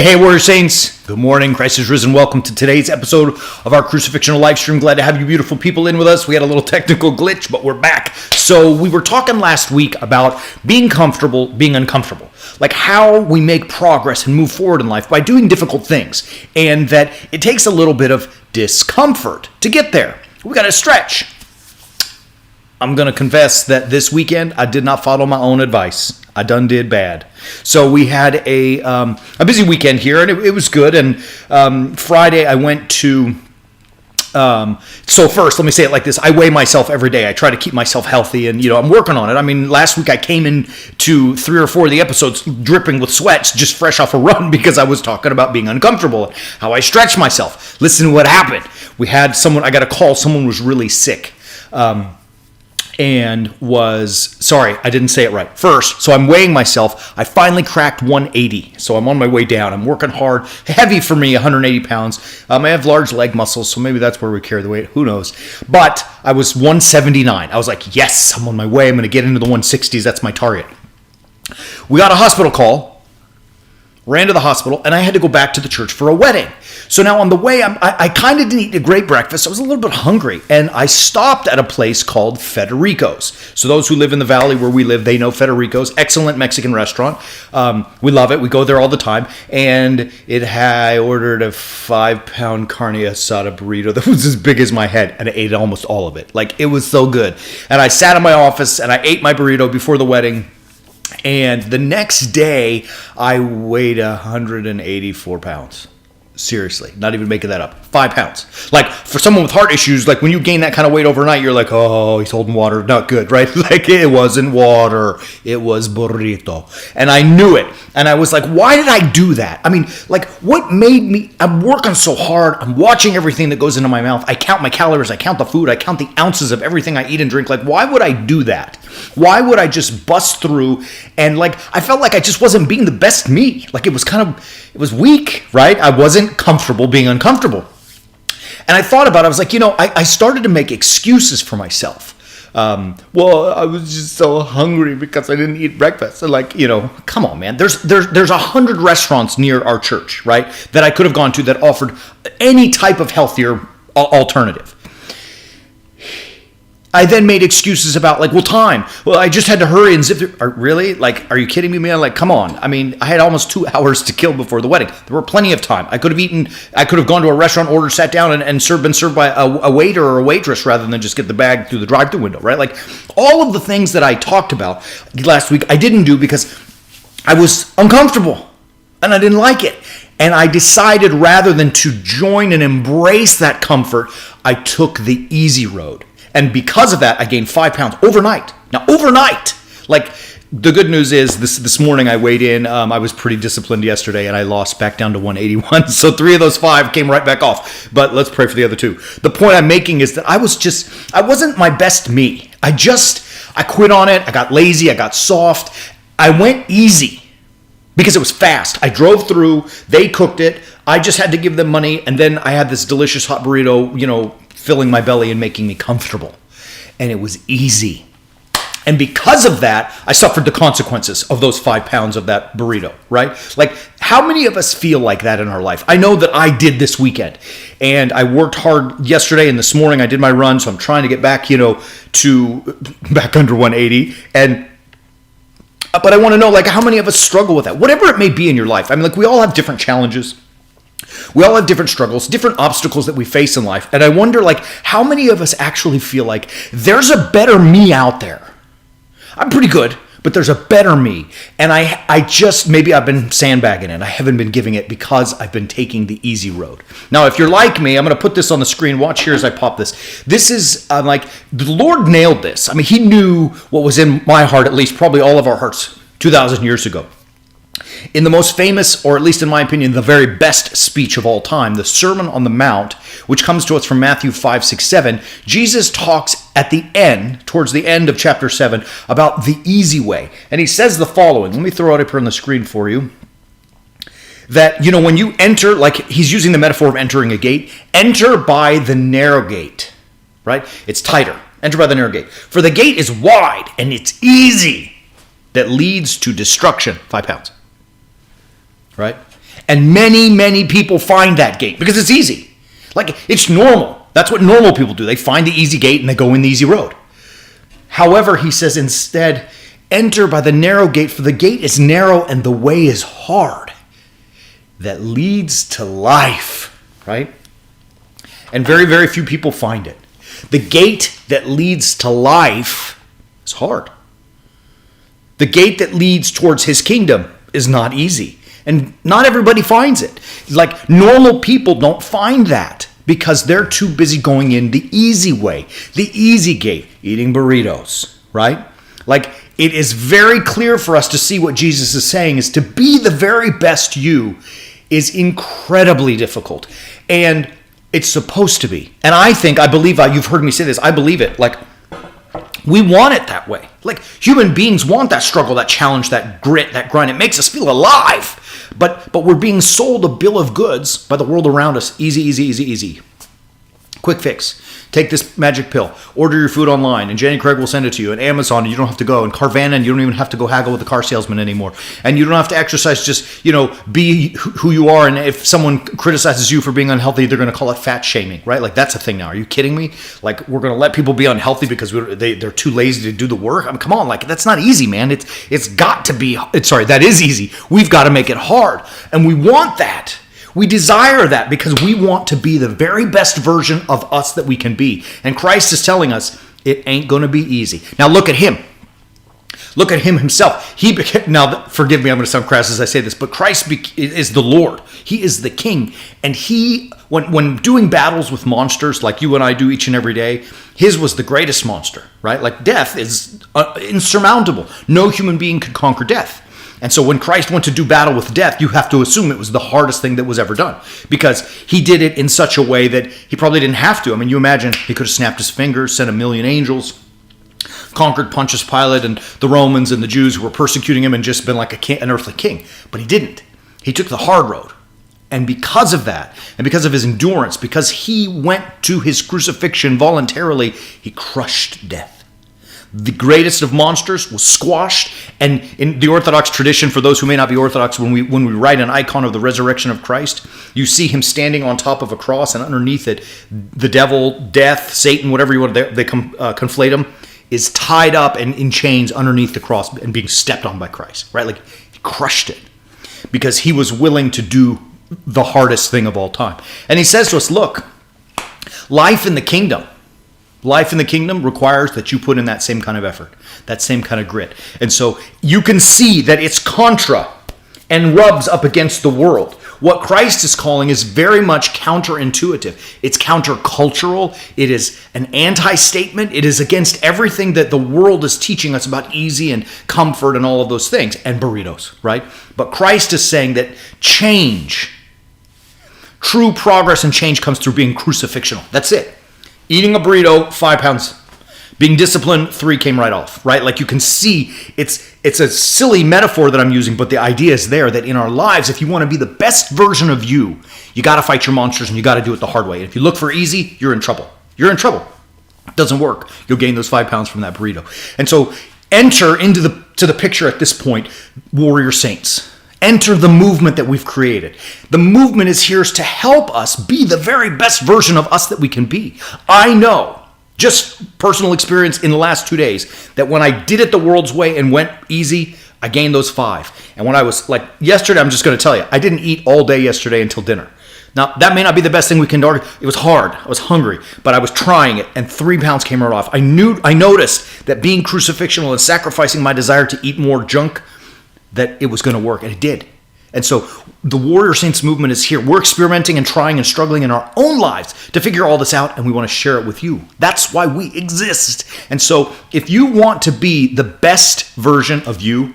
Hey, Warrior Saints. Good morning. Christ is risen. Welcome to today's episode of our Crucifixional live stream. Glad to have you beautiful people in with us. We had a little technical glitch, but we're back. So we were talking last week about being comfortable, being uncomfortable. Like how we make progress and move forward in life by doing difficult things. And that it takes a little bit of discomfort to get there. We got to stretch. I'm going to confess that this weekend I did not follow my own advice. I done did bad. So we had a busy weekend here, and it was good. And Friday I went to. So first, let me say it like this: I weigh myself every day. I try to keep myself healthy, and I'm working on it. I mean, last week I came into 3 or 4 of the episodes dripping with sweats, just fresh off a run, because I was talking about being uncomfortable, how I stretched myself. Listen to what happened. We had someone. I got a call. Someone was really sick. And sorry, I didn't say it right. First, so I'm weighing myself. I finally cracked 180. So I'm on my way down. I'm working hard. Heavy for me, 180 pounds. I have large leg muscles, so maybe that's where we carry the weight. Who knows? But I was 179. I was like, yes, I'm on my way. I'm going to get into the 160s. That's my target. We got a hospital call. Ran to the hospital, and I had to go back to the church for a wedding. So now on the way, I kind of didn't eat a great breakfast. I was a little bit hungry, and I stopped at a place called Federico's. So those who live in the valley where we live, they know Federico's. Excellent Mexican restaurant. We love it. We go there all the time. And I ordered a 5-pound carne asada burrito that was as big as my head, and I ate almost all of it. Like, it was so good. And I sat in my office, and I ate my burrito before the wedding. And the next day, I weighed 184 pounds. Seriously, not even making that up. 5 pounds. Like, for someone with heart issues, like when you gain that kind of weight overnight, you're like, oh, he's holding water. Not good, right? Like, it wasn't water. It was burrito. And I knew it. And I was like, why did I do that? I mean, like, what made me... I'm working so hard. I'm watching everything that goes into my mouth. I count my calories. I count the food. I count the ounces of everything I eat and drink. Like, why would I do that? Why would I just bust through? And, like, I felt like I just wasn't being the best me. Like, it was weak, right? I wasn't comfortable being uncomfortable. And I thought about it. I was like, I started to make excuses for myself. Well, I was just so hungry because I didn't eat breakfast. And come on, man. There's 100 restaurants near our church, right, that I could have gone to that offered any type of healthier alternative. I then made excuses about time. Well, I just had to hurry and zip through. Really? Are you kidding me, man? Come on. I mean, I had almost 2 hours to kill before the wedding. There were plenty of time. I could have gone to a restaurant, ordered, sat down, and been served by a waiter or a waitress rather than just get the bag through the drive-thru window, right? All of the things that I talked about last week, I didn't do because I was uncomfortable and I didn't like it. And I decided rather than to join and embrace that comfort, I took the easy road. And because of that, I gained 5 pounds overnight. Now, overnight, the good news is this morning I weighed in. I was pretty disciplined yesterday, and I lost back down to 181. So 3 of those 5 came right back off. But let's pray for the other 2. The point I'm making is that I wasn't my best me. I quit on it. I got lazy. I got soft. I went easy because it was fast. I drove through. They cooked it. I just had to give them money. And then I had this delicious hot burrito, filling my belly and making me comfortable. And it was easy. And because of that, I suffered the consequences of those 5 pounds of that burrito, right? How many of us feel like that in our life? I know that I did this weekend. And I worked hard yesterday, and this morning I did my run, so I'm trying to get back, to back under 180. But I want to know, how many of us struggle with that? Whatever it may be in your life. I mean, we all have different challenges. We all have different struggles, different obstacles that we face in life. And I wonder, how many of us actually feel like there's a better me out there? I'm pretty good, but there's a better me. And maybe I've been sandbagging it. I haven't been giving it because I've been taking the easy road. Now, if you're like me, I'm going to put this on the screen. Watch here as I pop this. This is the Lord nailed this. I mean, he knew what was in my heart, at least probably all of our hearts 2,000 years ago. In the most famous, or at least in my opinion, the very best speech of all time, the Sermon on the Mount, which comes to us from Matthew 5, 6, 7, Jesus talks at the end, towards the end of chapter 7, about the easy way. And he says the following. Let me throw it up here on the screen for you. That, when you enter, he's using the metaphor of entering a gate, enter by the narrow gate, right? It's tighter. Enter by the narrow gate. For the gate is wide and it's easy that leads to destruction. 5 pounds. Right? And many, many people find that gate because it's easy. Like, it's normal. That's what normal people do. They find the easy gate and they go in the easy road. However, he says instead, enter by the narrow gate, for the gate is narrow and the way is hard that leads to life, right? And very, very few people find it. The gate that leads to life is hard. The gate that leads towards his kingdom is not easy. And not everybody finds it. Like, normal people don't find that because they're too busy going in the easy way, the easy gate, eating burritos, right? Like, it is very clear for us to see what Jesus is saying is to be the very best you is incredibly difficult. And it's supposed to be. And I believe, you've heard me say this, I believe it. Like, we want it that way. Like, human beings want that struggle, that challenge, that grit, that grind. It makes us feel alive. But we're being sold a bill of goods by the world around us. Easy, easy, easy, easy. Quick fix. Take this magic pill. Order your food online, and Jenny Craig will send it to you. And Amazon, you don't have to go. And Carvana, and you don't even have to go haggle with the car salesman anymore. And you don't have to exercise. Just, be who you are. And if someone criticizes you for being unhealthy, they're going to call it fat shaming, right? Like, that's a thing now. Are you kidding me? Like, we're going to let people be unhealthy because they're too lazy to do the work? I mean, come on. Like, that's not easy, man. It's got to be. That is easy. We've got to make it hard, and we want that. We desire that because we want to be the very best version of us that we can be. And Christ is telling us it ain't going to be easy. Now look at him. Look at him himself. Now, forgive me, I'm going to sound crass as I say this, but Christ is the Lord. He is the King. And he, when doing battles with monsters like you and I do each and every day, his was the greatest monster, right? Like, death is insurmountable. No human being could conquer death. And so when Christ went to do battle with death, you have to assume it was the hardest thing that was ever done because he did it in such a way that he probably didn't have to. I mean, you imagine he could have snapped his fingers, sent 1,000,000 angels, conquered Pontius Pilate and the Romans and the Jews who were persecuting him and just been like an earthly king. But he didn't. He took the hard road. And because of that, and because of his endurance, because he went to his crucifixion voluntarily, he crushed death. The greatest of monsters was squashed. And in the Orthodox tradition, for those who may not be Orthodox, when we write an icon of the resurrection of Christ, you see him standing on top of a cross, and underneath it, the devil, death, Satan, whatever you want, they conflate him, is tied up and in chains underneath the cross and being stepped on by Christ, right? Like, he crushed it because he was willing to do the hardest thing of all time. And he says to us, look, life in the kingdom requires that you put in that same kind of effort, that same kind of grit. And so you can see that it's contra and rubs up against the world. What Christ is calling is very much counterintuitive. It's countercultural. It is an anti-statement. It is against everything that the world is teaching us about easy and comfort and all of those things, and burritos, right? But Christ is saying that change, true progress and change comes through being crucifixional. That's it. Eating a burrito, 5 pounds. Being disciplined, 3 came right off, right? Like, you can see, it's a silly metaphor that I'm using, but the idea is there that in our lives, if you want to be the best version of you, you got to fight your monsters and you got to do it the hard way. And if you look for easy, you're in trouble. You're in trouble. It doesn't work. You'll gain those 5 pounds from that burrito. And so enter into the picture at this point, warrior saints. Enter the movement that we've created. The movement is here to help us be the very best version of us that we can be. I know, just personal experience in the last 2 days, that when I did it the world's way and went easy, I gained those 5. And when I was like, yesterday, I'm just going to tell you, I didn't eat all day yesterday until dinner. Now, that may not be the best thing we can do. It was hard. I was hungry, but I was trying it, and 3 pounds came right off. I noticed that being crucifixional and sacrificing my desire to eat more junk, that it was going to work, and it did. And so the Warrior Saints movement is here. We're experimenting and trying and struggling in our own lives to figure all this out, and we want to share it with you. That's why we exist. And so if you want to be the best version of you,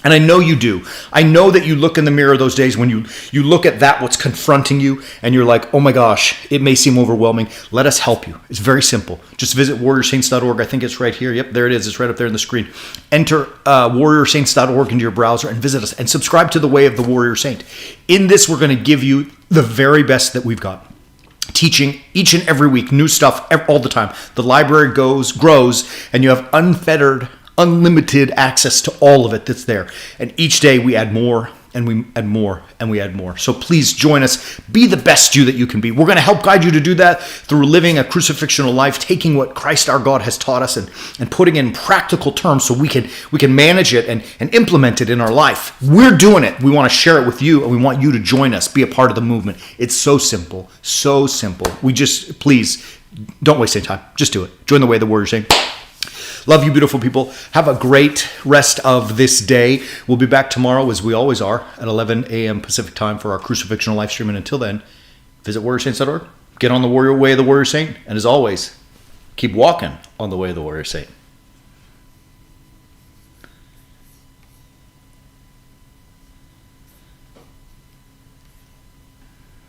and I know you do. I know that you look in the mirror those days when you look at that, what's confronting you, and you're like, oh my gosh, it may seem overwhelming. Let us help you. It's very simple. Just visit warriorsaints.org. I think it's right here. Yep, there it is. It's right up there on the screen. Enter warriorsaints.org into your browser and visit us and subscribe to the Way of the Warrior Saint. In this, we're going to give you the very best that we've got. Teaching each and every week, new stuff all the time. The library grows, and you have unlimited access to all of it that's there. And each day we add more and we add more, and we add more. So please join us. Be the best you that you can be. We're going to help guide you to do that through living a crucifixional life, taking what Christ our God has taught us and putting it in practical terms so we can manage it and implement it in our life. We're doing it. We want to share it with you, and we want you to join us, be a part of the movement. It's so simple, so simple. Please, don't waste any time. Just do it. Join the way of the warrior saying. Love you, beautiful people. Have a great rest of this day. We'll be back tomorrow, as we always are, at 11 a.m. Pacific time for our Crucifixional live stream. And until then, visit warriorsaints.org. Get on the warrior way of the warrior saint. And as always, keep walking on the way of the warrior saint.